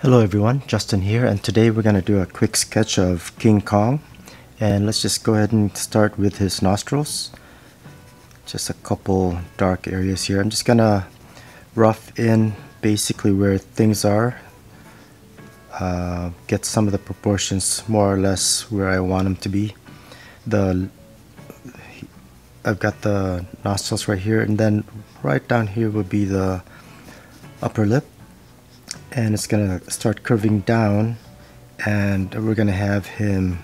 Hello everyone, Justin here, and today we're going to do a quick sketch of King Kong. And let's just go ahead and start with his nostrils. Just a couple dark areas here. I'm just going to rough in basically where things are. Get some of the proportions more or less where I want them to be. I've got the nostrils right here, and then right down here will be the upper lip. And it's gonna start curving down, and we're gonna have him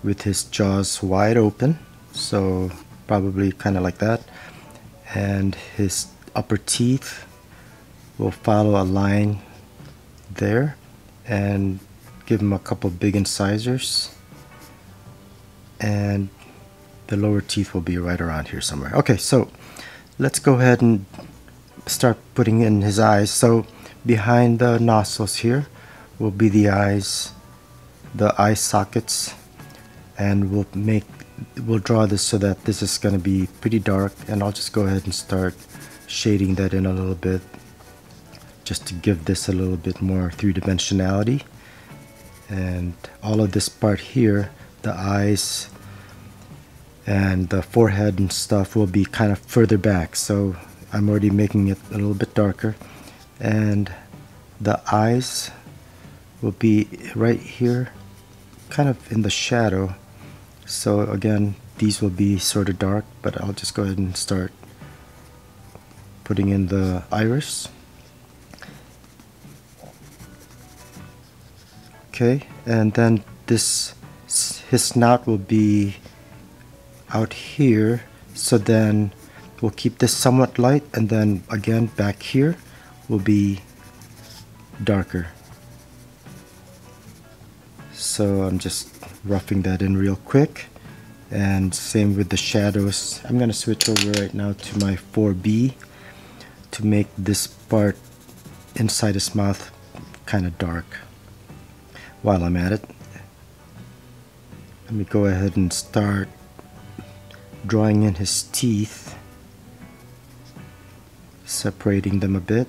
with his jaws wide open, so probably kind of like that, and his upper teeth will follow a line there and give him a couple big incisors, and the lower teeth will be right around here somewhere. Okay, so let's go ahead and start putting in his eyes. So behind the nostrils here will be the eyes, the eye sockets, and we'll draw this so that this is going to be pretty dark, and I'll just go ahead and start shading that in a little bit just to give this a little bit more three-dimensionality. And all of this part here, the eyes and the forehead and stuff, will be kind of further back, so I'm already making it a little bit darker. And the eyes will be right here, kind of in the shadow. So again, these will be sort of dark, but I'll just go ahead and start putting in the iris. Okay, and then his snout will be out here, so then we'll keep this somewhat light, and then again back here will be darker. So I'm just roughing that in real quick, and same with the shadows. I'm going to switch over right now to my 4B to make this part inside his mouth kind of dark. While I'm at it, let me go ahead and start drawing in his teeth, separating them a bit,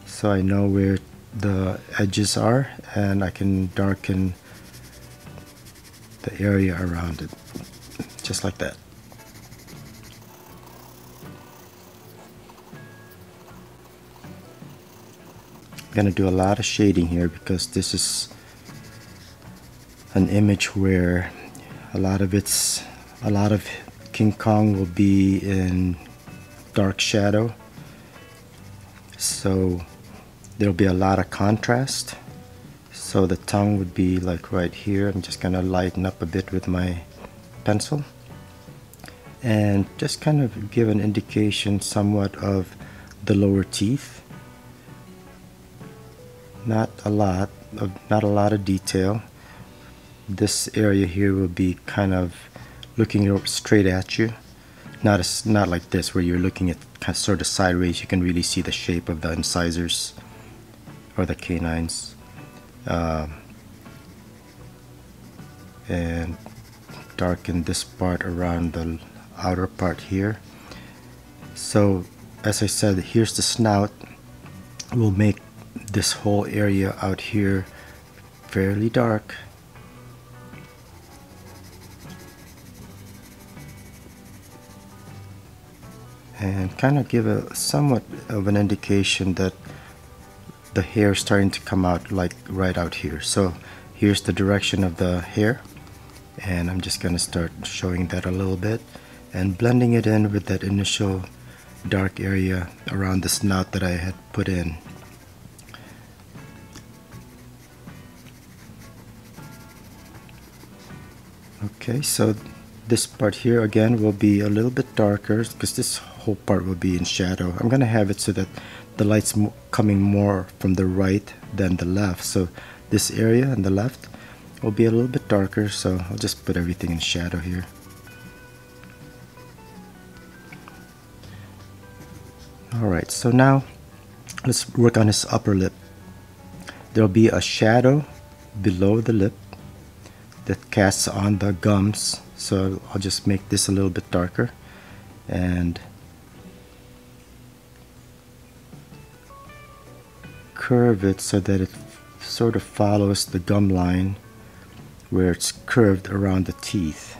so I know where the edges are and I can darken the area around it, just like that. I'm gonna do a lot of shading here because this is an image where a lot of King Kong will be in dark shadow, so there'll be a lot of contrast. So the tongue would be like right here. I'm just gonna lighten up a bit with my pencil and just kind of give an indication somewhat of the lower teeth. Not a lot of detail. This area here will be kind of looking straight at you. Not like this where you're looking at kind of sort of sideways. You can really see the shape of the incisors or the canines. And darken this part around the outer part here. So as I said, here's the snout. We'll make this whole area out here fairly dark. And kind of give a somewhat of an indication that the hair is starting to come out, like right out here. So here's the direction of the hair, and I'm just going to start showing that a little bit and blending it in with that initial dark area around the snout that I had put in. Okay, so this part here again will be a little bit darker because this whole part will be in shadow. I'm going to have it so that the light's coming more from the right than the left, so this area on the left will be a little bit darker, so I'll just put everything in shadow here. Alright, so now let's work on his upper lip. There'll be a shadow below the lip that casts on the gums, so I'll just make this a little bit darker, and curve it so that it sort of follows the gum line where it's curved around the teeth.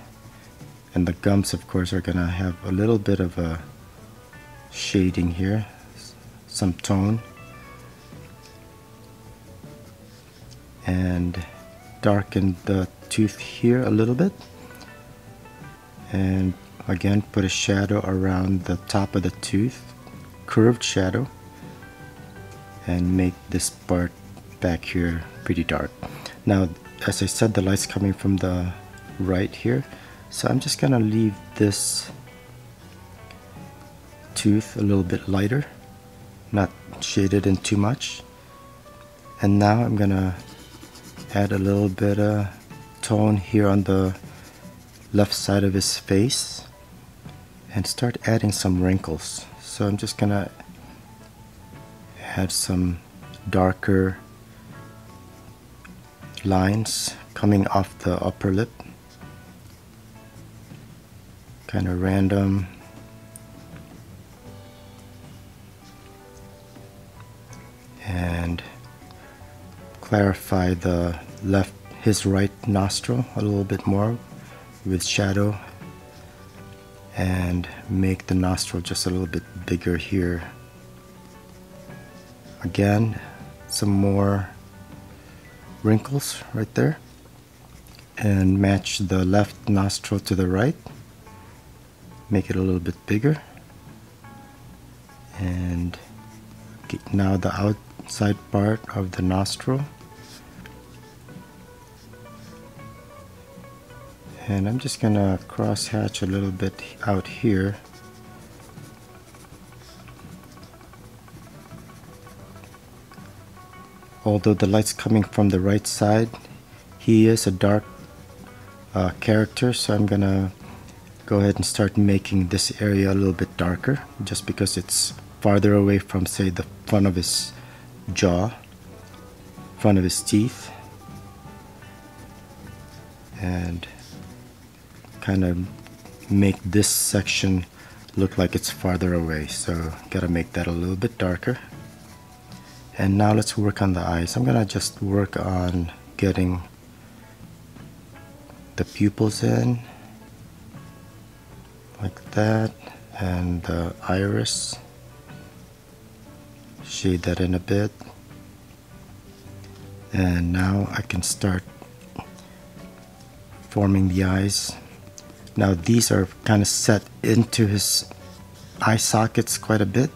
And the gums, of course, are gonna have a little bit of a shading here, some tone, and darken the tooth here a little bit, and again put a shadow around the top of the tooth, curved shadow, and make this part back here pretty dark. Now, as I said, the light's coming from the right here, so I'm just gonna leave this tooth a little bit lighter, not shaded in too much. And now I'm gonna add a little bit of tone here on the left side of his face and start adding some wrinkles. So I'm just gonna add some darker lines coming off the upper lip, kind of random. And clarify his right nostril a little bit more with shadow, and make the nostril just a little bit bigger here. Again, some more wrinkles right there, and match the left nostril to the right, make it a little bit bigger. And now the outside part of the nostril, and I'm just gonna cross hatch a little bit out here. Although the light's coming from the right side, he is a dark character, so I'm gonna go ahead and start making this area a little bit darker, just because it's farther away from, say, the front of his jaw, front of his teeth, and kind of make this section look like it's farther away. So gotta make that a little bit darker. And now let's work on the eyes. I'm gonna just work on getting the pupils in like that, and the iris, shade that in a bit. And now I can start forming the eyes. Now these are kind of set into his eye sockets quite a bit.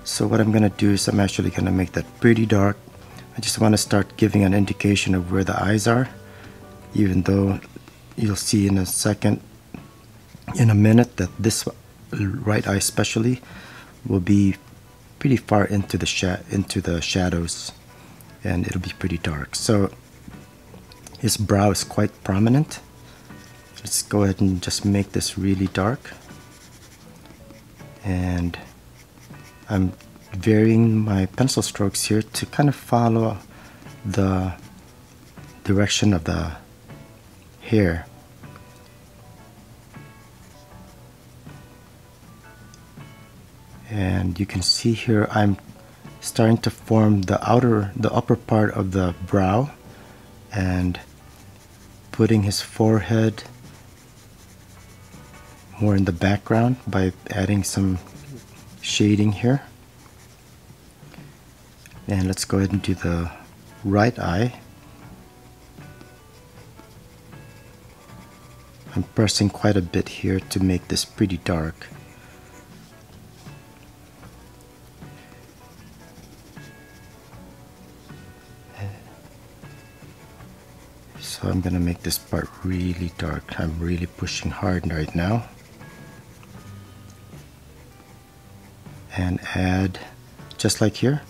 So what I'm gonna do is I'm actually gonna make that pretty dark. I just want to start giving an indication of where the eyes are, even though you'll see in a minute that this right eye especially will be pretty far into the shadows, and it'll be pretty dark. So his brow is quite prominent. Let's go ahead and just make this really dark, and I'm varying my pencil strokes here to kind of follow the direction of the hair. And you can see here I'm starting to form the upper part of the brow, and putting his forehead more in the background by adding some shading here. And let's go ahead and do the right eye. I'm pressing quite a bit here to make this pretty dark. So I'm gonna make this part really dark. I'm really pushing hard right now. And add, just like here,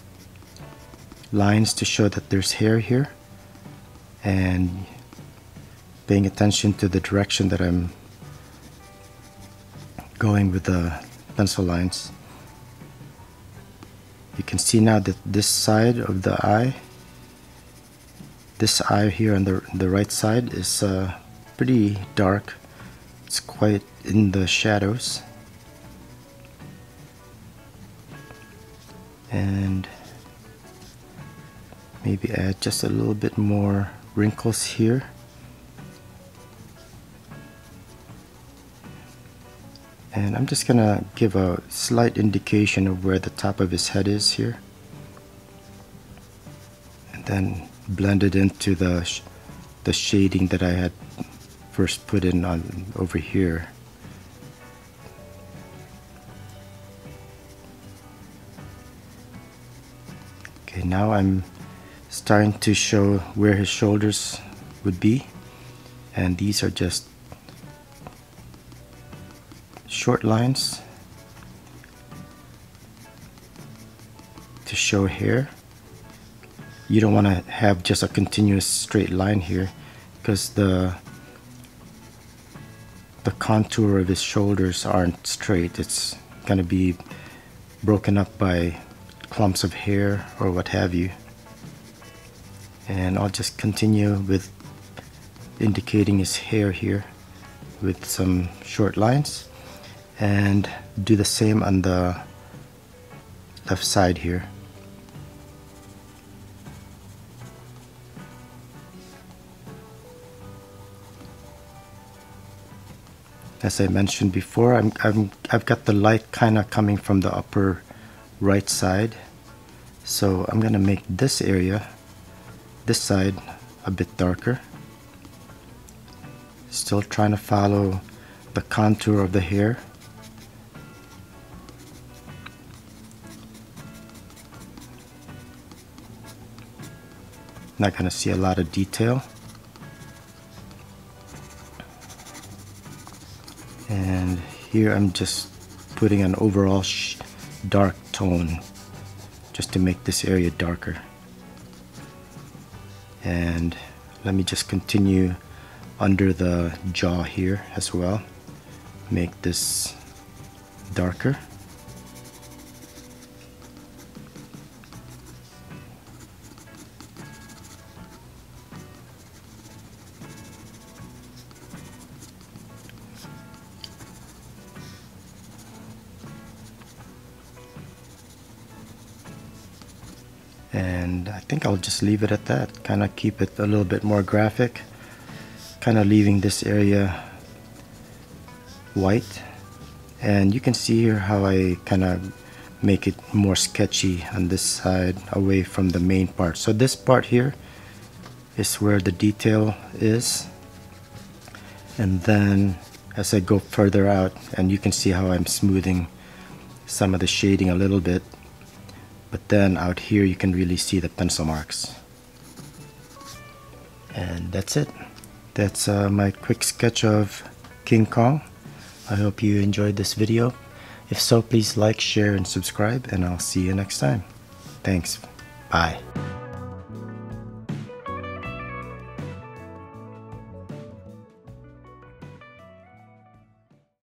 lines to show that there's hair here, and paying attention to the direction that I'm going with the pencil lines. You can see now that this side of the eye, this eye here on the right side, is pretty dark. It's quite in the shadows. And maybe add just a little bit more wrinkles here. And I'm just gonna give a slight indication of where the top of his head is here, and then blend it into the shading that I had first put in on over here. Okay, now I'm starting to show where his shoulders would be, and these are just short lines to show hair. You don't want to have just a continuous straight line here, because the contour of his shoulders aren't straight. It's gonna be broken up by clumps of hair or what have you. And I'll just continue with indicating his hair here with some short lines, and do the same on the left side here. As I mentioned before, I've got the light kind of coming from the upper right side, so I'm gonna make this area, this side, a bit darker. Still trying to follow the contour of the hair. Not gonna see a lot of detail. And here I'm just putting an overall dark tone just to make this area darker. And let me just continue under the jaw here as well. Make this darker. And I think I'll just leave it at that. Kind of keep it a little bit more graphic. Kind of leaving this area white. And you can see here how I kind of make it more sketchy on this side away from the main part. So this part here is where the detail is. And then as I go further out, and you can see how I'm smoothing some of the shading a little bit. But then out here you can really see the pencil marks. And that's it. That's my quick sketch of King Kong. I hope you enjoyed this video. If so, please like, share, and subscribe, and I'll see you next time. Thanks. Bye.